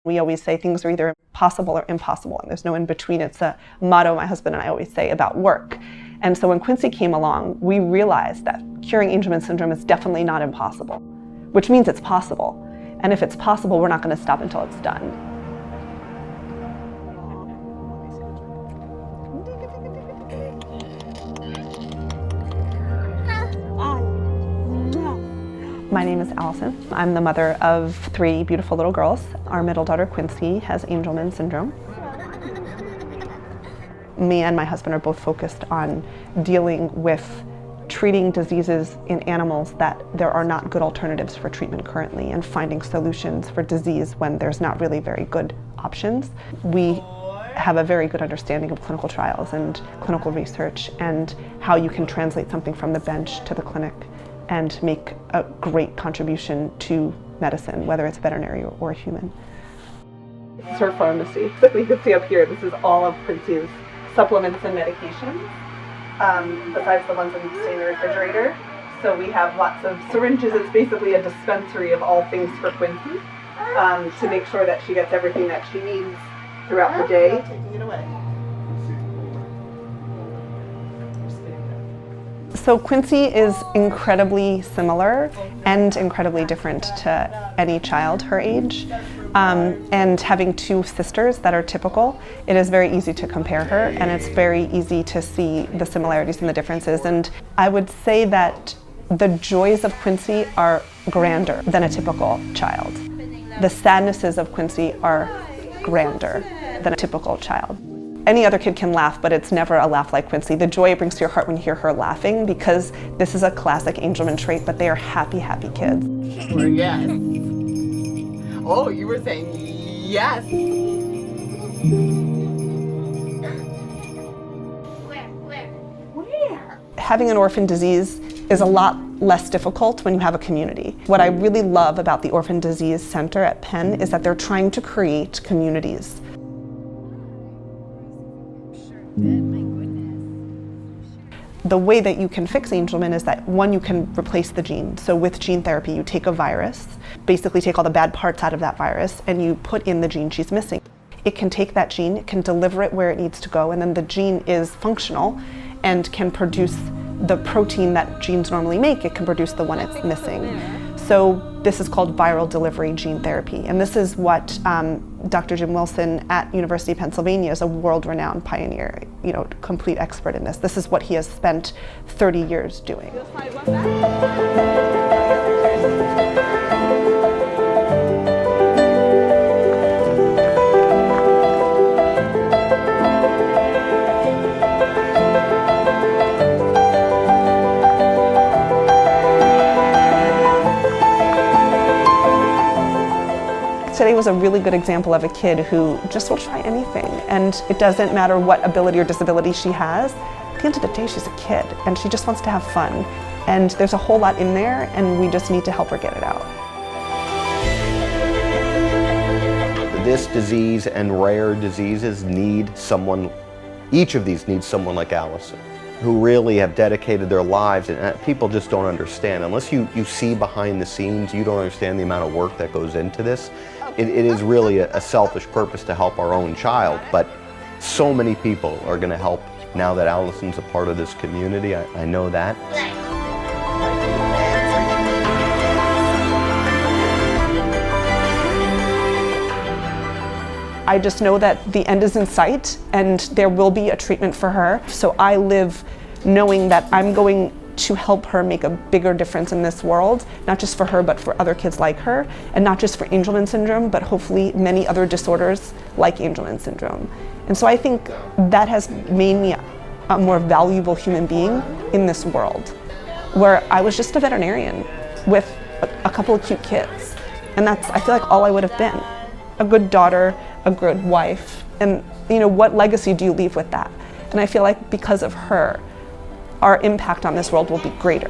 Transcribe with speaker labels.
Speaker 1: We always say things are either possible or impossible, and there's no in between. It's a motto my husband and I always say about work. And so when Quincy came along, we realized that curing Angelman syndrome is definitely not impossible, which means it's possible. And if it's possible, we're not going to stop until it's done. My name is Allyson. I'm the mother of 3 beautiful little girls. Our middle daughter, Quincy, has Angelman syndrome. Me and my husband are both focused on dealing with treating diseases in animals that there are not good alternatives for treatment currently, and finding solutions for disease when there's not really very good options. We have a very good understanding of clinical trials and clinical research and how you can translate something from the bench to the clinic and make a great contribution to medicine, whether it's veterinary or human. This is her pharmacy. You can see up here, this is all of Quincy's supplements and medications, besides the ones that we stay in the refrigerator. So we have lots of syringes. It's basically a dispensary of all things for Quincy, to make sure that she gets everything that she needs throughout the day. Taking it away. So Quincy is incredibly similar and incredibly different to any child her age. And having 2 sisters that are typical, it is very easy to compare her, and it's very easy to see the similarities and the differences. And I would say that the joys of Quincy are grander than a typical child. The sadnesses of Quincy are grander than a typical child. Any other kid can laugh, but it's never a laugh like Quincy. The joy it brings to your heart when you hear her laughing, because this is a classic Angelman trait, but they are happy, happy kids.
Speaker 2: Yes. Oh, you were saying yes. Where?
Speaker 1: Having an orphan disease is a lot less difficult when you have a community. What I really love about the Orphan Diseases Center at Penn is that they're trying to create communities. The way that you can fix Angelman is that, one, you can replace the gene. So with gene therapy, you take a virus, basically take all the bad parts out of that virus, and you put in the gene she's missing. It can take that gene, it can deliver it where it needs to go, and then the gene is functional and can produce the protein that genes normally make. It can produce the one it's missing. So this is called viral delivery gene therapy, and this is what Dr. Jim Wilson at University of Pennsylvania is a world-renowned pioneer, complete expert in this. This is what he has spent 30 years doing. Today was a really good example of a kid who just will try anything, and it doesn't matter what ability or disability she has. At the end of the day, she's a kid, and she just wants to have fun. And there's a whole lot in there, and we just need to help her get it out.
Speaker 3: This disease and rare diseases need someone, each of these needs someone like Allyson, who really have dedicated their lives, and people just don't understand. Unless you see behind the scenes, you don't understand the amount of work that goes into this. It is really a selfish purpose to help our own child, but so many people are going to help now that Allyson's a part of this community. I know that.
Speaker 1: I just know that the end is in sight and there will be a treatment for her. So I live knowing that I'm going to help her make a bigger difference in this world, not just for her, but for other kids like her, and not just for Angelman syndrome, but hopefully many other disorders like Angelman syndrome. And so I think that has made me a more valuable human being in this world, where I was just a veterinarian with a couple of cute kids. And that's, I feel like, all I would have been. A good daughter, a good wife, and what legacy do you leave with that? And I feel like because of her, our impact on this world will be greater.